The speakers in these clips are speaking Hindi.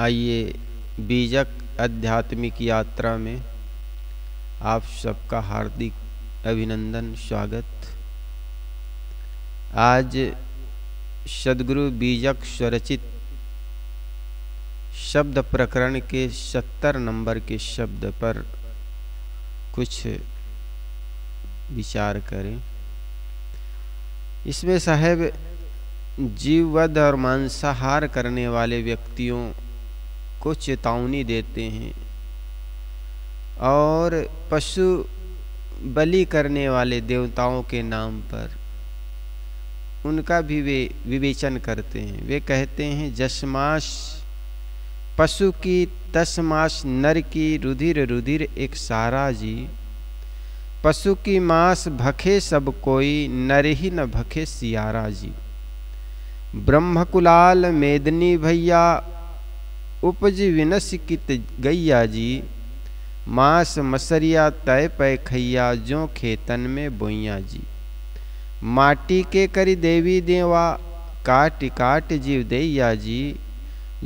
आइए बीजक आध्यात्मिक यात्रा में आप सबका हार्दिक अभिनंदन, स्वागत। आज सद्गुरु बीजक स्वरचित शब्द प्रकरण के 70 नंबर के शब्द पर कुछ विचार करें। इसमें साहेब जीववध और मांसाहार करने वाले व्यक्तियों को चेतावनी देते हैं और पशु बलि करने वाले देवताओं के नाम पर उनका भी वे विवेचन करते हैं। वे कहते हैं जसमास पशु की, तसमास नर की, रुधिर रुधिर एक सारा जी। पशु की मांस भखे सब कोई, नर ही न भखे सियारा जी। ब्रह्मकुलाल मेदनी भैया, उपज विनस कित गैया जी। मांस मसरिया तय पै खैया, जो खेतन में बोइया जी। माटी के करी देवी देवा, काट काट जीव दैया जी।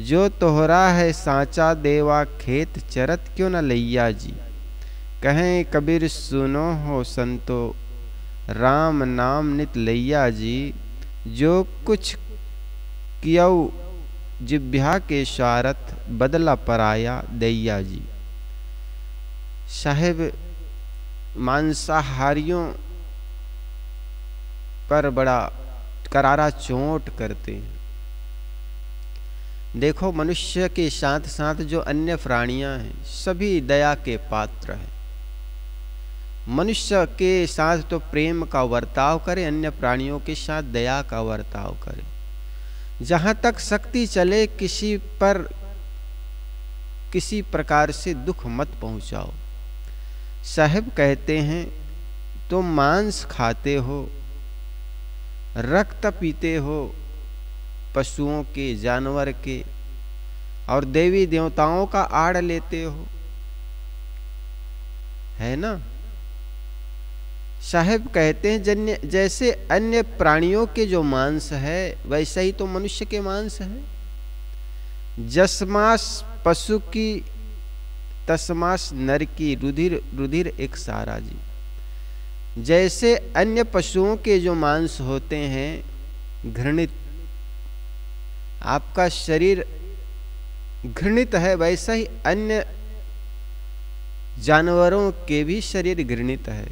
जो तोहरा है सांचा देवा, खेत चरत क्यों न लैया जी। कहें कबीर सुनो हो संतो, राम नाम नित लैया जी। जो कुछ कियऊ जिभ्या के शारथ, बदला पराया दैया जी। साहेब मांसाहारियों पर बड़ा करारा चोट करते हैं। देखो, मनुष्य के साथ साथ जो अन्य प्राणियां हैं सभी दया के पात्र हैं। मनुष्य के साथ तो प्रेम का वर्ताव करे, अन्य प्राणियों के साथ दया का वर्ताव करे। जहां तक शक्ति चले किसी पर किसी प्रकार से दुख मत पहुंचाओ। साहब कहते हैं तुम मांस खाते हो, रक्त पीते हो पशुओं के, जानवर के, और देवी देवताओं का आड़ लेते हो, है ना। साहेब कहते हैं जैसे अन्य प्राणियों के जो मांस है वैसा ही तो मनुष्य के मांस है। जसमास पशु की, तसमास नर की, रुधिर रुधिर एक सारा जी। जैसे अन्य पशुओं के जो मांस होते हैं घृणित, आपका शरीर घृणित है, वैसा ही अन्य जानवरों के भी शरीर घृणित है।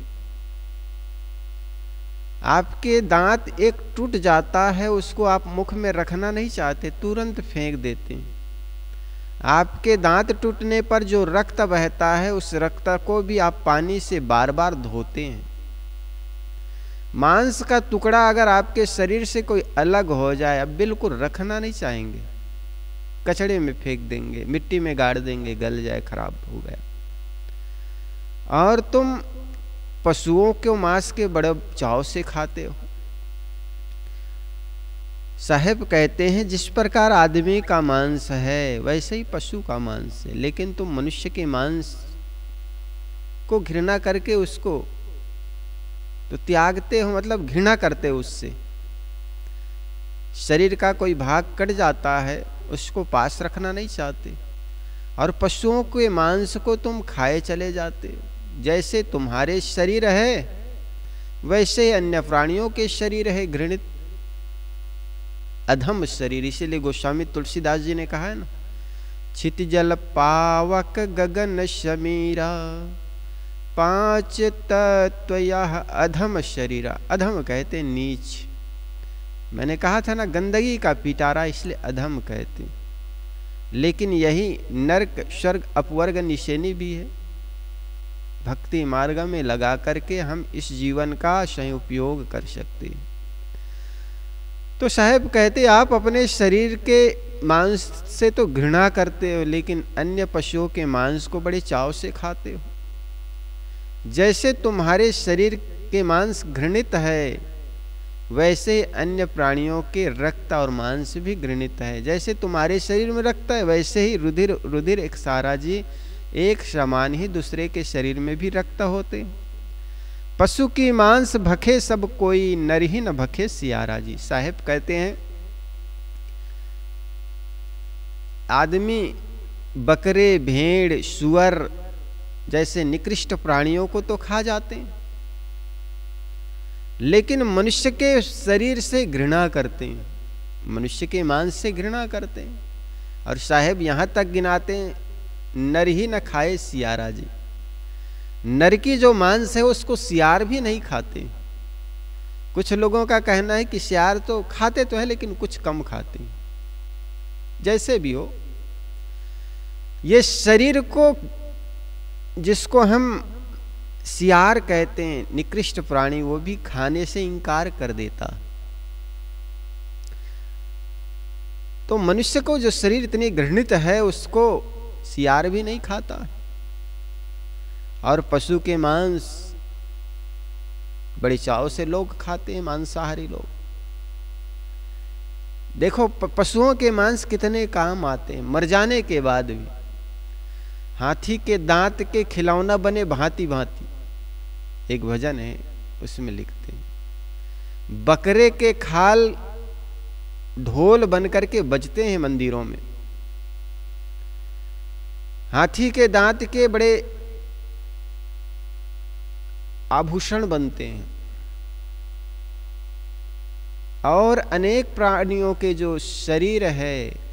आपके दांत एक टूट जाता है, उसको आप मुख में रखना नहीं चाहते, तुरंत फेंक देते हैं। आपके दांत टूटने पर जो रक्त बहता है उस रक्त को भी आप पानी से बार बार धोते हैं। मांस का टुकड़ा अगर आपके शरीर से कोई अलग हो जाए, अब बिल्कुल रखना नहीं चाहेंगे, कचड़े में फेंक देंगे, मिट्टी में गाड़ देंगे, गल जाए, खराब हो गया। और तुम पशुओं के मांस के बड़े चाव से खाते हो। साहेब कहते हैं जिस प्रकार आदमी का मांस है वैसे ही पशु का मांस है, लेकिन तुम मनुष्य के मांस को घृणा करके उसको तो त्यागते हो, मतलब घृणा करते हो उससे। शरीर का कोई भाग कट जाता है उसको पास रखना नहीं चाहते, और पशुओं के मांस को तुम खाए चले जाते हो। जैसे तुम्हारे शरीर है वैसे अन्य प्राणियों के शरीर है घृणित, अधम शरीर। इसीलिए गोस्वामी तुलसीदास जी ने कहा है ना, छित जल पावक गगन शमीरा, पांच तत्व यह अधम शरीरा। अधम कहते नीच, मैंने कहा था ना गंदगी का पिटारा, इसलिए अधम कहते। लेकिन यही नरक स्वर्ग अपवर्ग निशेनी भी है। भक्ति मार्ग में लगा करके हम इस जीवन का सही उपयोग कर सकते हैं। तो साहब कहते आप अपने शरीर के मांस से तो घृणा करते हो, लेकिन अन्य पशुओं के मांस को बड़े चाव से खाते हो। जैसे तुम्हारे शरीर के मांस घृणित है वैसे अन्य प्राणियों के रक्त और मांस भी घृणित है। जैसे तुम्हारे शरीर में रक्त है वैसे ही रुधिर रुधिर एक सारा जी, एक समान ही दूसरे के शरीर में भी रक्त होते। पशु की मांस भखे सब कोई, नर ही न भखे सियारा जी। साहेब कहते हैं आदमी बकरे, भेड़, सुअर जैसे निकृष्ट प्राणियों को तो खा जाते हैं, लेकिन मनुष्य के शरीर से घृणा करते हैं, मनुष्य के मांस से घृणा करते हैं। और साहेब यहाँ तक गिनाते हैं, नर ही न खाए सियारा जी। नर की जो मांस है उसको सियार भी नहीं खाते। कुछ लोगों का कहना है कि सियार तो खाते तो है लेकिन कुछ कम खाते हैं। जैसे भी हो, ये शरीर को जिसको हम सियार कहते हैं, निकृष्ट प्राणी, वो भी खाने से इंकार कर देता। तो मनुष्य को जो शरीर इतनी घृणित है उसको सियार भी नहीं खाता। और पशु के मांस बड़े चाव से लोग खाते हैं, मांसाहारी लोग। देखो पशुओं के मांस कितने काम आते हैं, मर जाने के बाद भी। हाथी के दांत के खिलौना बने भांति भांति, एक भजन है उसमें लिखते हैं। बकरे के खाल ढोल बन करके बजते हैं मंदिरों में। हाथी के दांत के बड़े आभूषण बनते हैं। और अनेक प्राणियों के जो शरीर है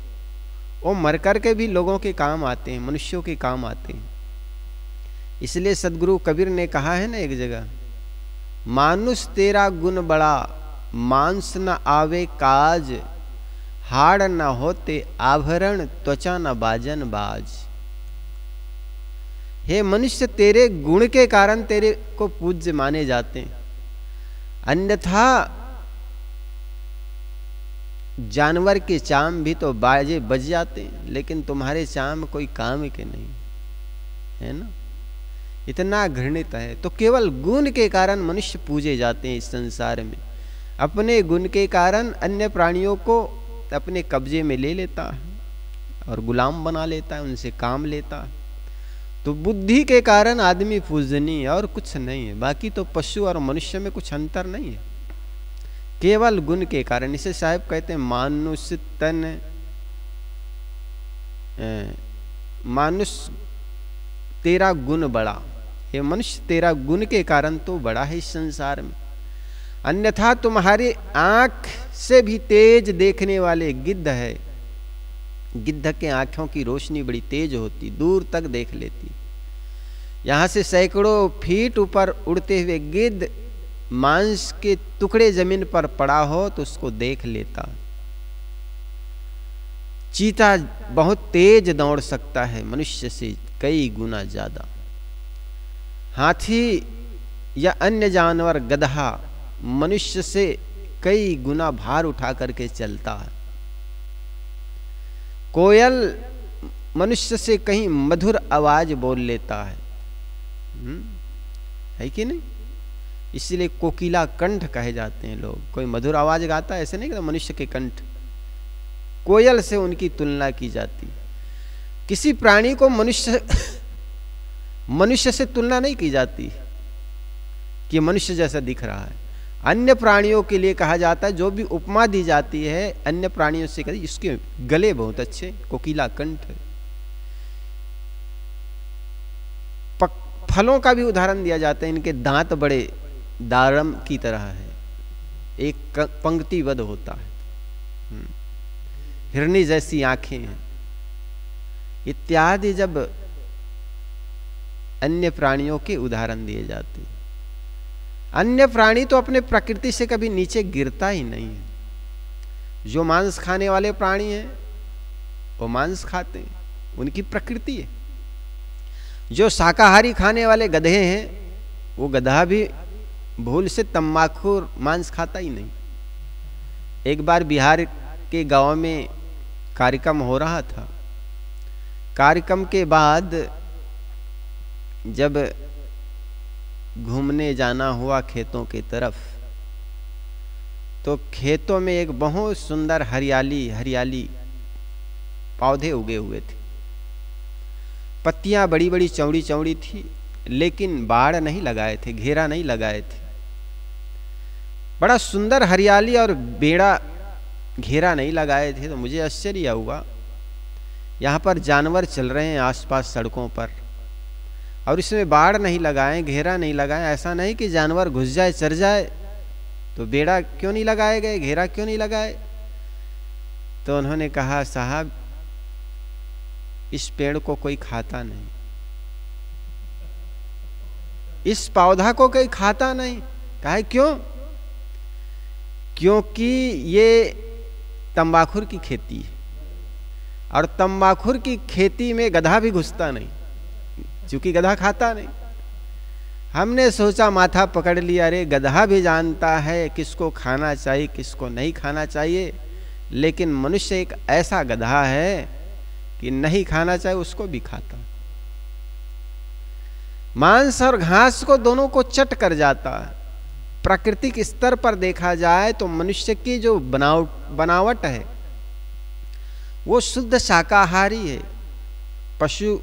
वो मर करके भी लोगों के काम आते हैं, मनुष्यों के काम आते हैं। इसलिए सदगुरु कबीर ने कहा है ना एक जगह, मानुष तेरा गुण बड़ा, मांस न आवे काज, हाड़ न होते आभरण, त्वचा न बाजन बाज। हे मनुष्य, तेरे गुण के कारण तेरे को पूज्य माने जाते हैं, अन्यथा जानवर के चाम भी तो बाजे बज जाते हैं, लेकिन तुम्हारे चाम कोई काम के नहीं है ना। इतना घृणित है। तो केवल गुण के कारण मनुष्य पूजे जाते हैं इस संसार में। अपने गुण के कारण अन्य प्राणियों को अपने कब्जे में ले लेता है और गुलाम बना लेता है, उनसे काम लेता है। तो बुद्धि के कारण आदमी पूजनीय और कुछ नहीं है। बाकी तो पशु और मनुष्य में कुछ अंतर नहीं है, केवल गुण के कारण। इसे साहब कहते हैं मानुष तन, मानुष तेरा गुण बड़ा। ये मनुष्य तेरा गुण के कारण तो बड़ा है इस संसार में, अन्यथा तुम्हारी आंख से भी तेज देखने वाले गिद्ध है। गिद्ध के आंखों की रोशनी बड़ी तेज होती, दूर तक देख लेती। यहां से सैकड़ों फीट ऊपर उड़ते हुए गिद्ध मांस के टुकड़े जमीन पर पड़ा हो तो उसको देख लेता। चीता बहुत तेज दौड़ सकता है, मनुष्य से कई गुना ज्यादा। हाथी या अन्य जानवर, गधा, मनुष्य से कई गुना भार उठा करके चलता है। कोयल मनुष्य से कहीं मधुर आवाज बोल लेता है कि नहीं। इसलिए कोकिला कंठ कहे जाते हैं लोग। कोई मधुर आवाज गाता है, ऐसे नहीं कि मनुष्य के कंठ, कोयल से उनकी तुलना की जाती। किसी प्राणी को मनुष्य से तुलना नहीं की जाती कि मनुष्य जैसा दिख रहा है। अन्य प्राणियों के लिए कहा जाता है, जो भी उपमा दी जाती है अन्य प्राणियों से, कहती इसके गले बहुत अच्छे, कोकिला कंठ। फलों का भी उदाहरण दिया जाता है, इनके दांत बड़े दारम की तरह है, एक पंक्तिबद्ध होता है, हिरनी जैसी आंखें हैं इत्यादि। जब अन्य प्राणियों के उदाहरण दिए जाते हैं, अन्य प्राणी तो अपने प्रकृति से कभी नीचे गिरता ही नहीं है। जो मांस खाने वाले प्राणी हैं वो मांस खाते हैं, उनकी प्रकृति है। जो शाकाहारी खाने वाले गधे हैं वो गधा भी भूल से तंबाकू मांस खाता ही नहीं। एक बार बिहार के गांव में कार्यक्रम हो रहा था। कार्यक्रम के बाद जब घूमने जाना हुआ खेतों की तरफ, तो खेतों में एक बहुत सुंदर हरियाली पौधे उगे हुए थे। पत्तियां बड़ी बड़ी चौड़ी चौड़ी थी, लेकिन बाड़ नहीं लगाए थे, घेरा नहीं लगाए थे। बड़ा सुंदर हरियाली और बेड़ा घेरा नहीं लगाए थे। तो मुझे आश्चर्य हुआ यहाँ पर जानवर चल रहे हैं आसपास सड़कों पर, और इसमें बाड़ नहीं लगाएं, घेरा नहीं लगाएं। ऐसा नहीं कि जानवर घुस जाए चर जाए, तो बेड़ा क्यों नहीं लगाए गए, घेरा क्यों नहीं लगाए? तो उन्होंने कहा साहब इस पेड़ को कोई खाता नहीं, इस पौधा को कोई खाता नहीं। कहा क्यों? क्योंकि ये तंबाखुर की खेती है, और तंबाखुर की खेती में गधा भी घुसता नहीं, क्योंकि गधा खाता नहीं। हमने सोचा, माथा पकड़ लिया, अरे गधा भी जानता है किसको खाना चाहिए किसको नहीं खाना चाहिए, लेकिन मनुष्य एक ऐसा गधा है कि नहीं खाना चाहिए उसको भी खाता। मांस और घास को दोनों को चट कर जाता है। प्राकृतिक स्तर पर देखा जाए तो मनुष्य की जो बनावट है वो शुद्ध शाकाहारी है। पशु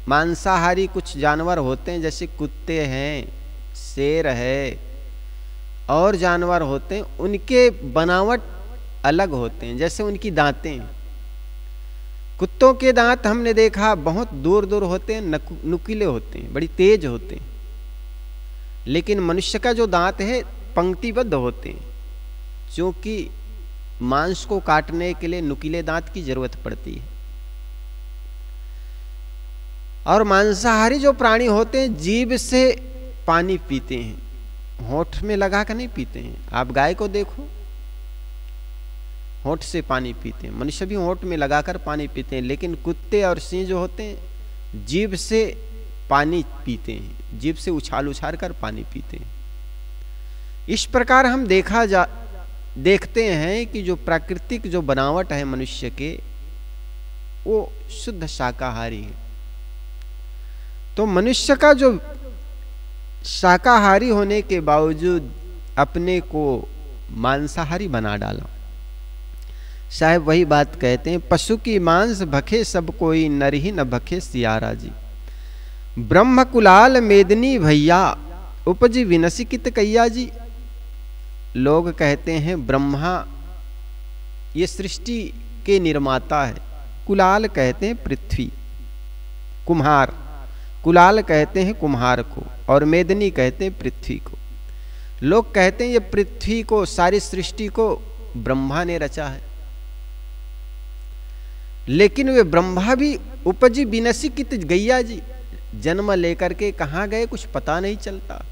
मांसाहारी कुछ जानवर होते हैं, जैसे कुत्ते हैं, शेर है, और जानवर होते हैं, उनके बनावट अलग होते हैं। जैसे उनकी दांतें, कुत्तों के दांत हमने देखा बहुत दूर दूर होते हैं, नुकीले होते हैं, बड़ी तेज होते हैं। लेकिन मनुष्य का जो दांत है पंक्तिबद्ध होते हैं, क्योंकि मांस को काटने के लिए नुकीले दांत की जरूरत पड़ती है। और मांसाहारी जो प्राणी होते हैं जीभ से पानी पीते हैं, होठ में लगा कर नहीं पीते हैं। आप गाय को देखो, होठ से पानी पीते हैं। मनुष्य भी होठ में लगाकर पानी पीते हैं, लेकिन कुत्ते और सिंह जो होते हैं जीभ से पानी पीते हैं, जीभ से उछाल उछाल कर पानी पीते हैं। इस प्रकार हम देखते हैं कि जो प्राकृतिक जो बनावट है मनुष्य के, वो शुद्ध शाकाहारी है। तो मनुष्य का जो शाकाहारी होने के बावजूद अपने को मांसाहारी बना डाला। साहब वही बात कहते हैं, पशु की मांस भखे सब कोई, नर ही न भखे सियारा जी। ब्रह्म कुलाल मेदनी भैया, उपजी विनसी कित कैया जी। लोग कहते हैं ब्रह्मा ये सृष्टि के निर्माता है। कुलाल कहते हैं पृथ्वी, कुम्हार, कुलाल कहते हैं कुम्हार को, और मेदनी कहते हैं पृथ्वी को। लोग कहते हैं ये पृथ्वी को, सारी सृष्टि को ब्रह्मा ने रचा है। लेकिन वे ब्रह्मा भी उपजी बिनसी कित गैया जी, जन्म लेकर के कहाँ गए कुछ पता नहीं चलता।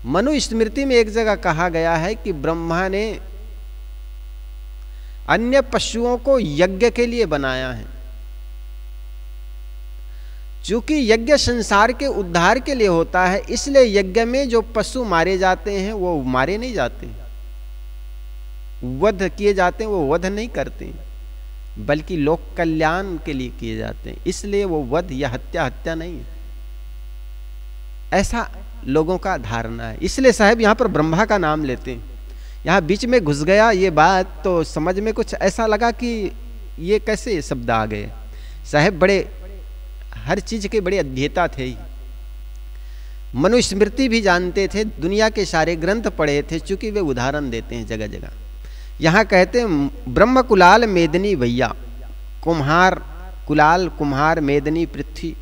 मनुस्मृति में एक जगह कहा गया है कि ब्रह्मा ने अन्य पशुओं को यज्ञ के लिए बनाया है। चूंकि यज्ञ संसार के उद्धार के लिए होता है, इसलिए यज्ञ में जो पशु मारे जाते हैं वो मारे नहीं जाते, वध किए जाते हैं वो वध नहीं करते, बल्कि लोक कल्याण के लिए किए जाते हैं। इसलिए वो वध या हत्या नहीं है, ऐसा लोगों का धारणा है। इसलिए साहब यहाँ पर ब्रह्मा का नाम लेते हैं। यहाँ बीच में घुस गया ये बात, तो समझ में कुछ ऐसा लगा कि ये कैसे शब्द आ गए। साहब बड़े हर चीज के बड़े अध्येता थे ही। मनुस्मृति भी जानते थे, दुनिया के सारे ग्रंथ पढ़े थे, चूंकि वे उदाहरण देते हैं जगह जगह। यहाँ कहते हैं ब्रह्म कुलाल मेदनी भैया, कुम्हार कुलाल, कुम्हार, मेदनी पृथ्वी,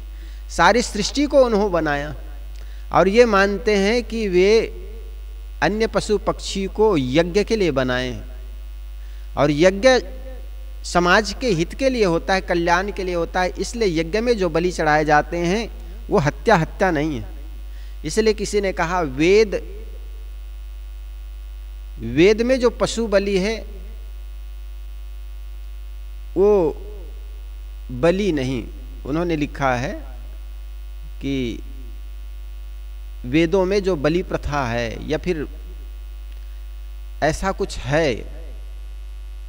सारी सृष्टि को उन्होंने बनाया। और ये मानते हैं कि वे अन्य पशु पक्षी को यज्ञ के लिए बनाए हैं, और यज्ञ समाज के हित के लिए होता है, कल्याण के लिए होता है। इसलिए यज्ञ में जो बलि चढ़ाए जाते हैं वो हत्या नहीं है। इसलिए किसी ने कहा वेद में जो पशु बलि है वो बलि नहीं। उन्होंने लिखा है कि वेदों में जो बलि प्रथा है या फिर ऐसा कुछ है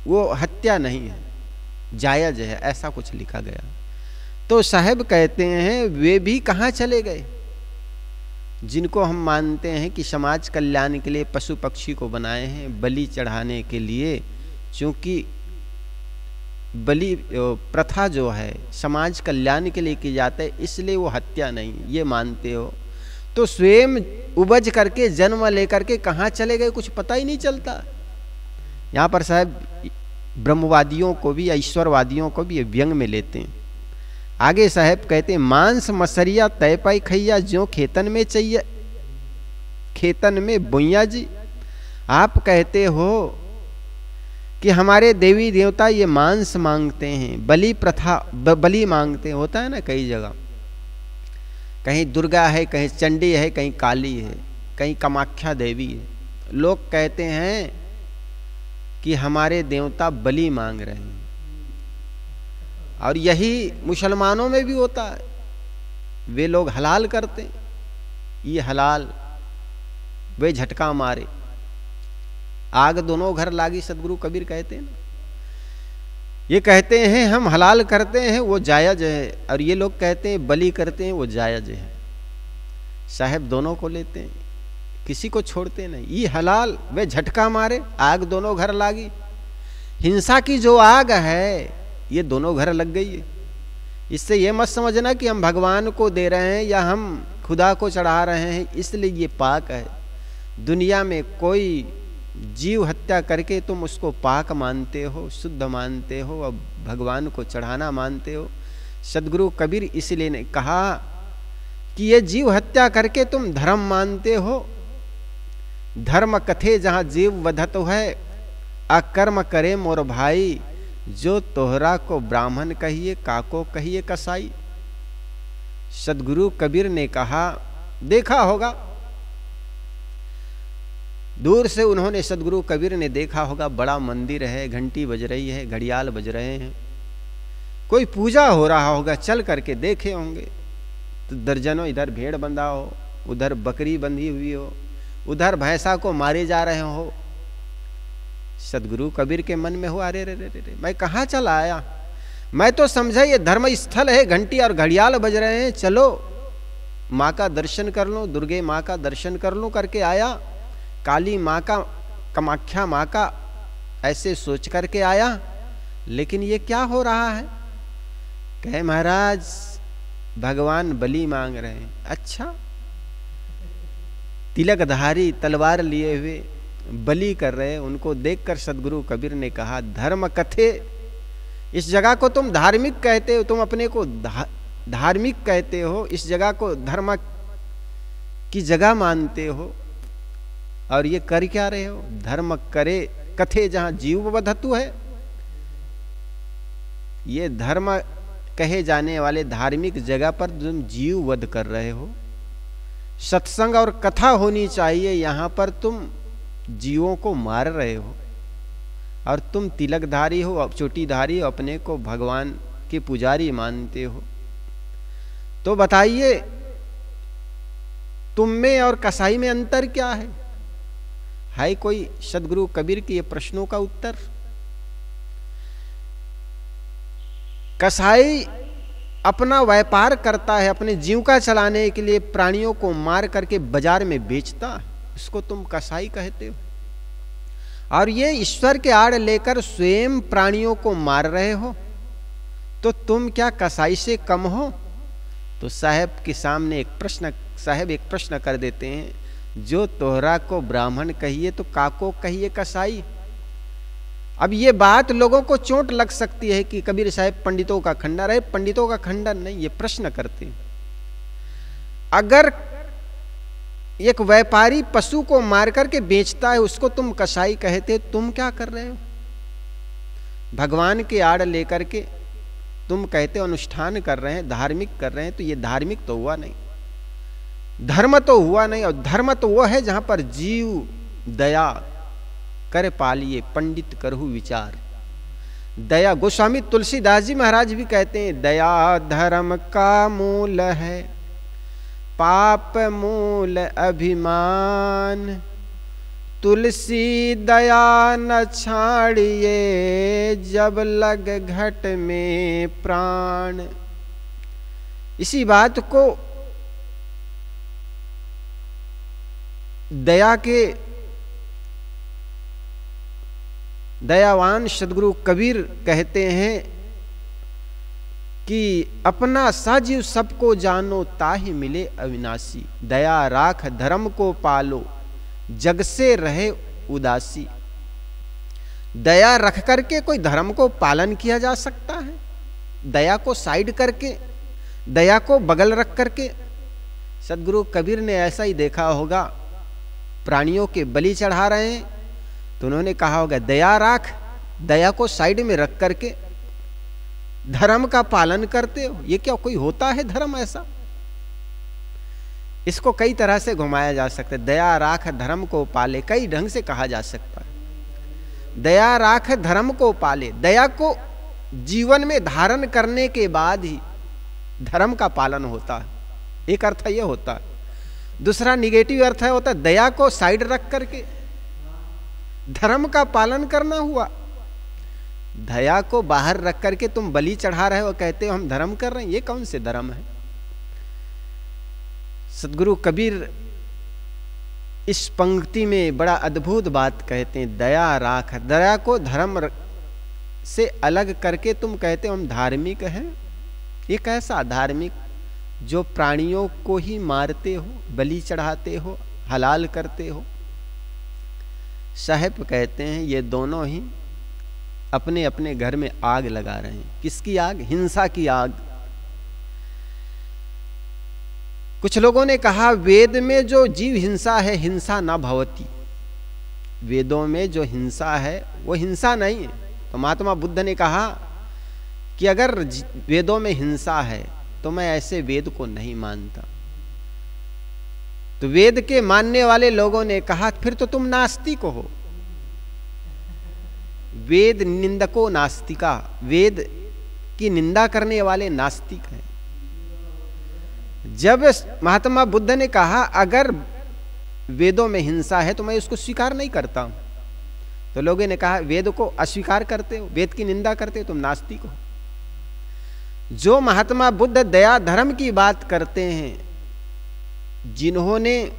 वो हत्या नहीं है, जायज है, ऐसा कुछ लिखा गया। तो साहब कहते हैं वे भी कहाँ चले गए जिनको हम मानते हैं कि समाज कल्याण के लिए पशु पक्षी को बनाए हैं बलि चढ़ाने के लिए। क्योंकि बलि प्रथा जो है समाज कल्याण के लिए की जाता है, इसलिए वो हत्या नहीं, ये मानते हो। तो स्वयं उपज करके जन्म लेकर के कहाँ चले गए कुछ पता ही नहीं चलता। यहाँ पर साहब ब्रह्मवादियों को भी, ईश्वरवादियों को भी ये व्यंग में लेते हैं। आगे साहब कहते हैं, मांस मसरिया तय पाई खैया, ज्यों खेतन में चाहिए खेतन में बुइया जी। आप कहते हो कि हमारे देवी देवता ये मांस मांगते हैं, बलि प्रथा बलि मांगते हैं। होता है ना कई जगह, कहीं दुर्गा है, कहीं चंडी है, कहीं काली है, कहीं कामाख्या देवी है। लोग कहते हैं कि हमारे देवता बलि मांग रहे हैं। और यही मुसलमानों में भी होता है, वे लोग हलाल करते हैं, ये हलाल वे झटका मारे, आग दोनों घर लागी, सदगुरु कबीर कहते हैं ना। ये कहते हैं हम हलाल करते हैं वो जायज है, और ये लोग कहते हैं बलि करते हैं वो जायज है। साहब दोनों को लेते हैं, किसी को छोड़ते नहीं। ये हलाल वे झटका मारे, आग दोनों घर लागी। हिंसा की जो आग है ये दोनों घर लग गई है। इससे ये मत समझना कि हम भगवान को दे रहे हैं या हम खुदा को चढ़ा रहे हैं इसलिए ये पाक है। दुनिया में कोई जीव हत्या करके तुम उसको पाक मानते हो, शुद्ध मानते हो, अब भगवान को चढ़ाना मानते हो। सदगुरु कबीर इसलिए ने कहा कि ये जीव हत्या करके तुम धर्म मानते हो। धर्म कथे जहां जीव वधत है, अकर्म करे मोर भाई, जो तोहरा को ब्राह्मण कहिए काको कहिए कसाई। सदगुरु कबीर ने कहा, देखा होगा दूर से, उन्होंने सदगुरु कबीर ने देखा होगा बड़ा मंदिर है, घंटी बज रही है, घड़ियाल बज रहे हैं, कोई पूजा हो रहा होगा, चल करके देखे होंगे। तो दर्जनों इधर भेड़ बंधा हो, उधर बकरी बंधी हुई हो, उधर भैंसा को मारे जा रहे हो। सदगुरु कबीर के मन में हो, अरे रे रे रे, मैं कहाँ चला आया, मैं तो समझा ये धर्म स्थल है, घंटी और घड़ियाल बज रहे हैं, चलो माँ का दर्शन कर लो, दुर्गे माँ का दर्शन कर लो करके आया, काली माँ का, कामाख्या माँ का, ऐसे सोच करके आया। लेकिन ये क्या हो रहा है? कहे महाराज भगवान बलि मांग रहे हैं। अच्छा, तिलकधारी तलवार लिए हुए बलि कर रहे हैं, उनको देखकर सदगुरु कबीर ने कहा, धर्म कथे, इस जगह को तुम धार्मिक कहते हो, तुम अपने को धार्मिक कहते हो, इस जगह को धर्म की जगह मानते हो, और ये कर क्या रहे हो? धर्म करे कथे जहां जीव वधतु है, ये धर्म कहे जाने वाले धार्मिक जगह पर तुम जीव वध कर रहे हो। सत्संग और कथा होनी चाहिए, यहां पर तुम जीवों को मार रहे हो, और तुम तिलकधारी हो, अब चोटीधारी हो, अपने को भगवान के पुजारी मानते हो। तो बताइए तुम में और कसाई में अंतर क्या है? कोई सदगुरु कबीर के ये प्रश्नों का उत्तर? कसाई अपना व्यापार करता है, अपने जीविका चलाने के लिए प्राणियों को मार करके बाजार में बेचता है, उसको तुम कसाई कहते हो। और ये ईश्वर के आड़ लेकर स्वयं प्राणियों को मार रहे हो, तो तुम क्या कसाई से कम हो? तो साहब के सामने एक प्रश्न कर देते हैं, जो तोहरा को ब्राह्मण कहिए तो काको कहिए कसाई। अब ये बात लोगों को चोट लग सकती है कि कबीर साहब पंडितों का खंडन है। पंडितों का खंडन नहीं, ये प्रश्न करते हैं। अगर एक व्यापारी पशु को मार करके बेचता है, उसको तुम कसाई कहते, तुम क्या कर रहे हो? भगवान के आड़ लेकर के तुम कहते हो अनुष्ठान कर रहे हैं, धार्मिक कर रहे हैं, तो ये धार्मिक तो हुआ नहीं, धर्म तो हुआ नहीं। और धर्म तो वो है जहां पर जीव दया कर पालिए, पंडित करहु विचार। दया, गोस्वामी तुलसीदास जी महाराज भी कहते हैं, दया धर्म का मूल है, पाप मूल अभिमान, तुलसी दया न छाड़िए, जब लग घट में प्राण। इसी बात को दया के दयावान सदगुरु कबीर कहते हैं कि अपना साजीव सबको जानो, ताहि मिले अविनाशी। दया राख धर्म को पालो, जग से रहे उदासी। दया रख करके कोई धर्म को पालन किया जा सकता है? दया को साइड करके, दया को बगल रख करके? सदगुरु कबीर ने ऐसा ही देखा होगा, प्राणियों के बलि चढ़ा रहे हैं तो उन्होंने कहा होगा दया राख, दया को साइड में रख करके धर्म का पालन करते हो। ये क्या कोई होता है धर्म ऐसा? इसको कई तरह से घुमाया जा सकता है। दया राख धर्म को पाले, कई ढंग से कहा जा सकता है। दया राख धर्म को पाले, दया को जीवन में धारण करने के बाद ही धर्म का पालन होता है, एक अर्थ यह होता है। दूसरा निगेटिव अर्थ है होता है दया को साइड रख करके धर्म का पालन करना हुआ। दया को बाहर रख करके तुम बलि चढ़ा रहे हो, कहते हो हम धर्म कर रहे हैं, ये कौन से धर्म है? सदगुरु कबीर इस पंक्ति में बड़ा अद्भुत बात कहते हैं, दया राख। दया को धर्म से अलग करके तुम कहते हो हम धार्मिक हैं। ये कैसा धार्मिक जो प्राणियों को ही मारते हो, बलि चढ़ाते हो, हलाल करते हो? साहब कहते हैं ये दोनों ही अपने अपने घर में आग लगा रहे हैं। किसकी आग? हिंसा की आग। कुछ लोगों ने कहा वेद में जो जीव हिंसा है, हिंसा ना भवती। वेदों में जो हिंसा है वो हिंसा नहीं है। तो महात्मा बुद्ध ने कहा कि अगर वेदों में हिंसा है तो मैं ऐसे वेद को नहीं मानता। तो वेद के मानने वाले लोगों ने कहा फिर तो तुम नास्तिक हो। वेद निंदको नास्तिका, वेद की निंदा करने वाले नास्तिक हैं। जब महात्मा बुद्ध ने कहा अगर वेदों में हिंसा है तो मैं उसको स्वीकार नहीं करता हूं, तो लोगों ने कहा वेद को अस्वीकार करते हो, वेद की निंदा करते हो, तुम नास्तिक हो। जो महात्मा बुद्ध दया धर्म की बात करते हैं, जिन्होंने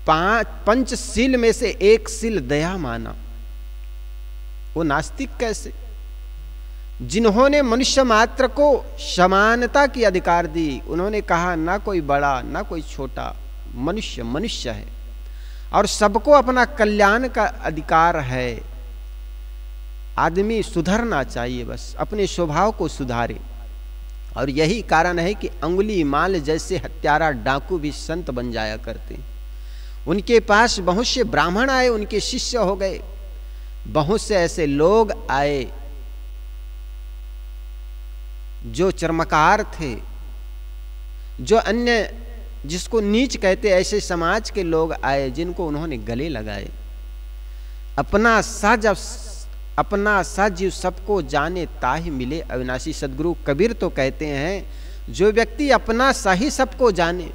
पंचशील में से एक शील दया माना, वो नास्तिक कैसे? जिन्होंने मनुष्य मात्र को समानता की अधिकार दी, उन्होंने कहा ना कोई बड़ा ना कोई छोटा, मनुष्य मनुष्य है और सबको अपना कल्याण का अधिकार है। आदमी सुधरना चाहिए, बस अपने स्वभाव को सुधारे। और यही कारण है कि अंगुली माल जैसे हत्यारा डाकू भी संत बन जाया करते हैं। उनके पास बहुत से ब्राह्मण आए, उनके शिष्य हो गए। बहुत से ऐसे लोग आए जो चर्मकार थे, जो अन्य जिसको नीच कहते ऐसे समाज के लोग आए जिनको उन्होंने गले लगाए। अपना सा जीव सबको जाने ताहि मिले अविनाशी। सदगुरु कबीर तो कहते हैं जो व्यक्ति अपना सा ही सबको जाने,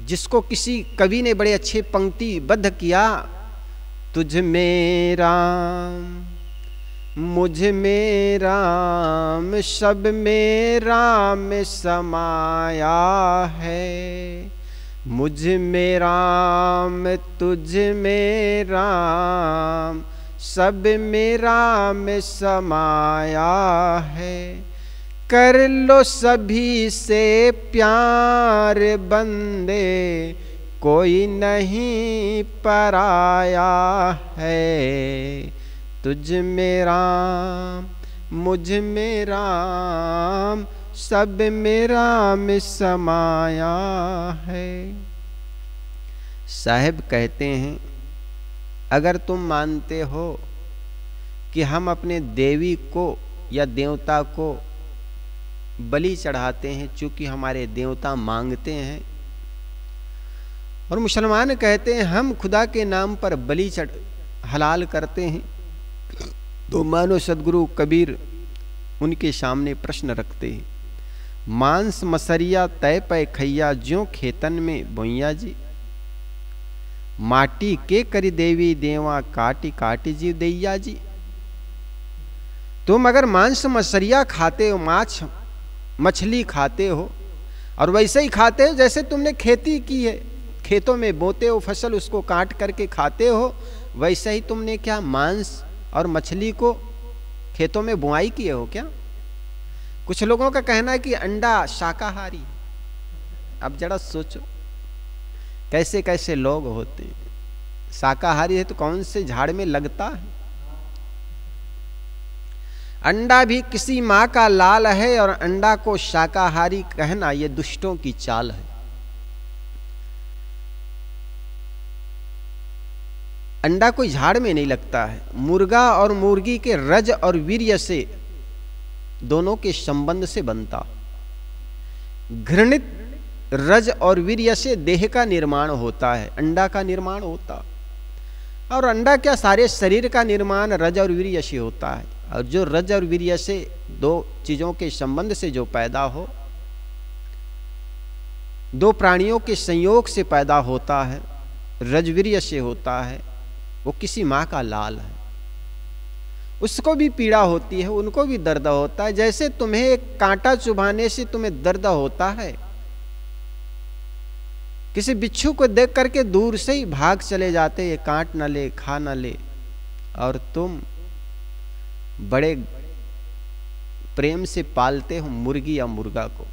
जिसको किसी कवि ने बड़े अच्छे पंक्ति बद्ध किया, तुझ में राम मुझ में राम सब में राम समाया है, मुझ में राम तुझ में राम सब में राम समाया है। कर लो सभी से प्यार बंदे, कोई नहीं पराया है। तुझ में राम मुझ में राम सब में राम समाया है। साहब कहते हैं अगर तुम मानते हो कि हम अपने देवी को या देवता को बलि चढ़ाते हैं चूंकि हमारे देवता मांगते हैं, और मुसलमान कहते हैं हम खुदा के नाम पर बलि हलाल करते हैं, तो मानो सदगुरु कबीर उनके सामने प्रश्न रखते हैं। मांस मसरिया तय पै खैया, ज्यों खेतन में बोइया जी। माटी के करी देवी देवा, काटी काटी जीव दैया जी। तुम अगर मांस मसरिया खाते हो, माछ मछली खाते हो, और वैसे ही खाते हो जैसे तुमने खेती की है, खेतों में बोते हो फसल, उसको काट करके खाते हो, वैसे ही तुमने क्या मांस और मछली को खेतों में बुआई किए हो क्या? कुछ लोगों का कहना है कि अंडा शाकाहारी। अब जरा सोचो कैसे कैसे लोग होते हैं। शाकाहारी है तो कौन से झाड़ में लगता है? अंडा भी किसी माँ का लाल है और अंडा को शाकाहारी कहना ये दुष्टों की चाल है। अंडा कोई झाड़ में नहीं लगता है। मुर्गा और मुर्गी के रज और वीर्य से दोनों के संबंध से बनता। घृणित रज और वीर्य से देह का निर्माण होता है, अंडा का निर्माण होता। और अंडा क्या, सारे शरीर का निर्माण रज और वीर्य से होता है। और जो रज और वीर्य से दो चीजों के संबंध से जो पैदा हो, दो प्राणियों के संयोग से पैदा होता है, रजवीर्य से होता है, वो किसी माँ का लाल है। उसको भी पीड़ा होती है, उनको भी दर्द होता है। जैसे तुम्हें एक कांटा चुभाने से तुम्हें दर्द होता है, किसी बिच्छू को देख करके दूर से ही भाग चले जाते, ये काट ना ले, खा ना ले, और तुम बड़े प्रेम से पालते हो मुर्गी या मुर्गा को,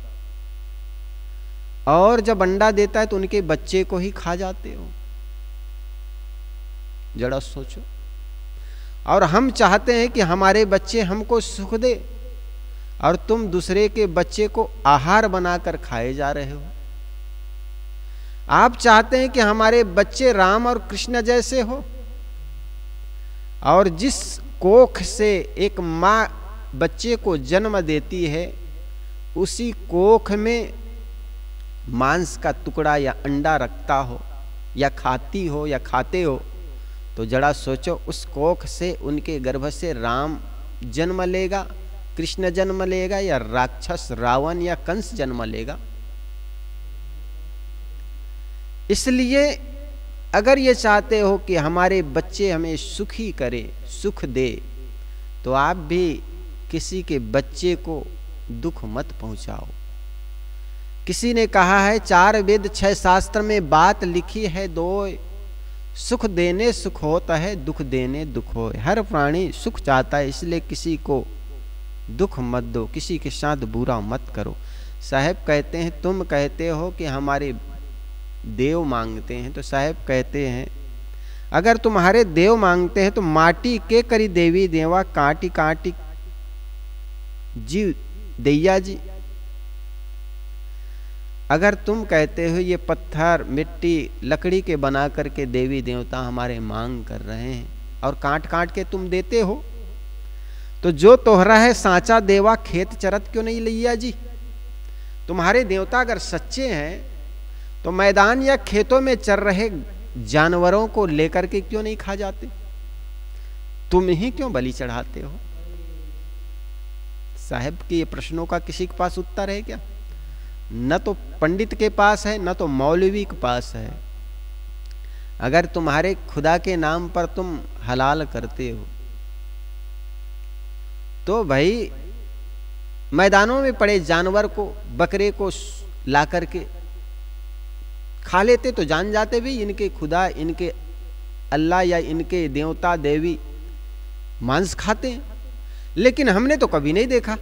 और जब अंडा देता है तो उनके बच्चे को ही खा जाते हो। जरा सोचो। और हम चाहते हैं कि हमारे बच्चे हमको सुख दे, और तुम दूसरे के बच्चे को आहार बनाकर खाए जा रहे हो। आप चाहते हैं कि हमारे बच्चे राम और कृष्ण जैसे हो, और जिस कोख से एक माँ बच्चे को जन्म देती है, उसी कोख में मांस का टुकड़ा या अंडा रखता हो, या खाती हो या खाते हो, तो जरा सोचो, उस कोख से, उनके गर्भ से राम जन्म लेगा, कृष्ण जन्म लेगा, या राक्षस रावण या कंस जन्म लेगा? इसलिए अगर ये चाहते हो कि हमारे बच्चे हमें सुखी करे, सुख दे, तो आप भी किसी के बच्चे को दुख मत पहुंचाओ। किसी ने कहा है, 4 वेद 6 शास्त्र में बात लिखी है दो, सुख देने सुख होता है, दुख देने दुख हो। हर प्राणी सुख चाहता है, इसलिए किसी को दुख मत दो, किसी के साथ बुरा मत करो। साहब कहते हैं, तुम कहते हो कि हमारे देव मांगते हैं, तो साहब कहते हैं, अगर तुम्हारे देव मांगते हैं तो माटी के करी देवी देवा, काटी काटी जीव दैया जी। अगर तुम कहते हो ये पत्थर मिट्टी लकड़ी के बना करके देवी देवता हमारे मांग कर रहे हैं, और काट काट के तुम देते हो, तो जो तोहरा है सांचा देवा खेत चरत क्यों नहीं लिया जी? तुम्हारे देवता अगर सच्चे हैं तो मैदान या खेतों में चर रहे जानवरों को लेकर के क्यों नहीं खा जाते? तुम ही क्यों बलि चढ़ाते हो? साहब के ये प्रश्नों का किसी के पास उत्तर है क्या? न तो पंडित के पास है, न तो मौलवी के पास है। अगर तुम्हारे खुदा के नाम पर तुम हलाल करते हो, तो भाई मैदानों में पड़े जानवर को, बकरे को ला करके खा लेते, तो जान जाते भी इनके खुदा, इनके अल्लाह या इनके देवता देवी मांस खाते हैं। लेकिन हमने तो कभी नहीं देखा।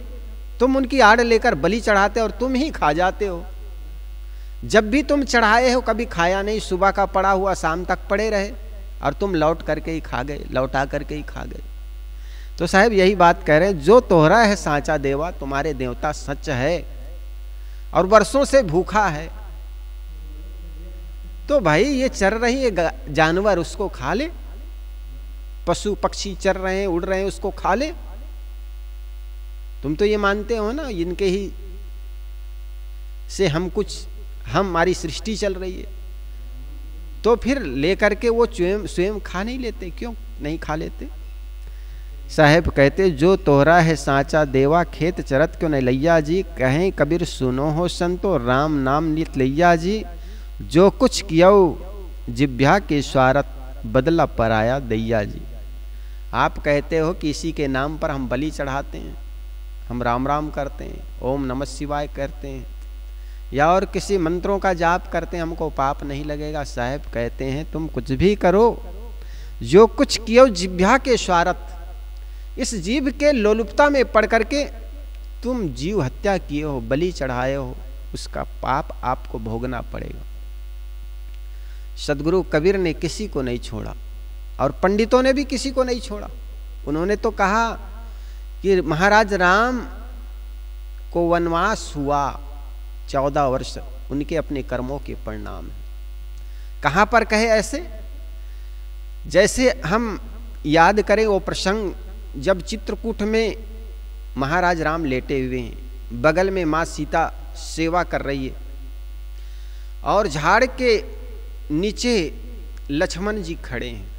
तुम उनकी आड़ लेकर बलि चढ़ाते और तुम ही खा जाते हो। जब भी तुम चढ़ाए हो कभी खाया नहीं, सुबह का पड़ा हुआ शाम तक पड़े रहे, और तुम लौट करके ही खा गए, लौटा करके ही खा गए। तो साहब यही बात कह रहे हैं, जो तोहरा है सांचा देवा, तुम्हारे देवता सच है और वर्षों से भूखा है, तो भाई ये चर रही है जानवर, उसको खा ले। पशु पक्षी चर रहे हैं, उड़ रहे हैं, उसको खा ले। तुम तो ये मानते हो ना, इनके ही से हमारी सृष्टि चल रही है, तो फिर लेकर के वो स्वयं खा नहीं लेते? क्यों नहीं खा लेते? साहेब कहते, जो तोहरा है सांचा देवा खेत चरत क्यों नहीं लैया जी। कहें कबीर सुनो हो संतो, राम नाम नित लैया जी। जो कुछ कियो जिभ्या के स्वार्थ, बदला पराया दैया जी। आप कहते हो कि इसी के नाम पर हम बलि चढ़ाते हैं, हम राम राम करते हैं, ओम नमः शिवाय करते हैं, या और किसी मंत्रों का जाप करते हैं, हमको पाप नहीं लगेगा। साहब कहते हैं, तुम कुछ भी करो, जो कुछ कियो जिभ्या के स्वार्थ, इस जीव के लोलुपता में पड़ करके तुम जीव हत्या किए हो, बलि चढ़ाए हो, उसका पाप आपको भोगना पड़ेगा। सदगुरु कबीर ने किसी को नहीं छोड़ा और पंडितों ने भी किसी को नहीं छोड़ा। उन्होंने तो कहा कि महाराज राम को वनवास हुआ 14 वर्ष, उनके अपने कर्मों के परिणाम है। कहाँ पर कहे ऐसे? जैसे हम याद करें वो प्रसंग जब चित्रकूट में महाराज राम लेटे हुए हैं, बगल में माँ सीता सेवा कर रही है और झाड़ के नीचे लक्ष्मण जी खड़े हैं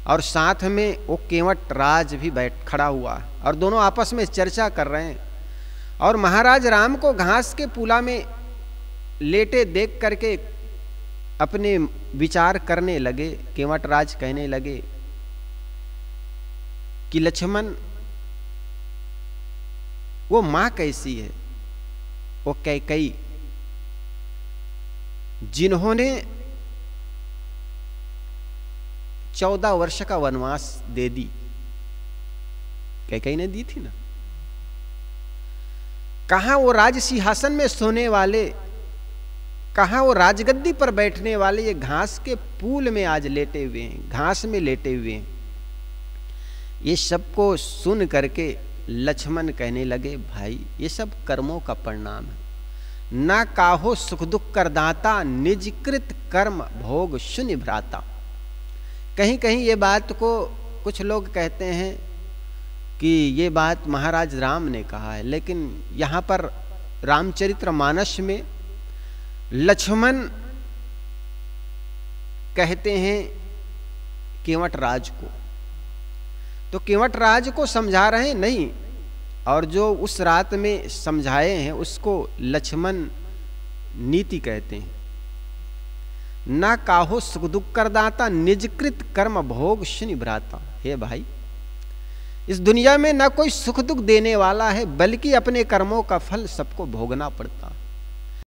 और साथ में वो केवट राज भी खड़ा हुआ है और दोनों आपस में चर्चा कर रहे हैं। और महाराज राम को घास के पुला में लेटे देख करके अपने विचार करने लगे। केवट राज कहने लगे कि लक्ष्मण, वो मां कैसी है? वो कैकई, जिन्होंने 14 वर्ष का वनवास दे दी, कैकई ने दी थी ना। कहां वो राज सिंहासन में सोने वाले, कहां वो राजगद्दी पर बैठने वाले, ये घास के पूल में आज लेटे हुए हैं, घास में लेटे हुए हैं। ये सबको सुन करके लक्ष्मण कहने लगे, भाई ये सब कर्मों का परिणाम है। ना काहो सुख दुख करदाता, निजकृत कर्म भोग शून्य भ्राता। कहीं कहीं ये बात को कुछ लोग कहते हैं कि ये बात महाराज राम ने कहा है, लेकिन यहाँ पर रामचरितमानस में लक्ष्मण कहते हैं केवट राज को, तो केवट राज को समझा रहे हैं नहीं, और जो उस रात में समझाए हैं उसको लक्ष्मण नीति कहते हैं। ना काहो सुख दुख करदाता, निजकृत कर्म भोग शून्य भ्राता। हे भाई, इस दुनिया में ना कोई सुख दुख देने वाला है, बल्कि अपने कर्मों का फल सबको भोगना पड़ता है।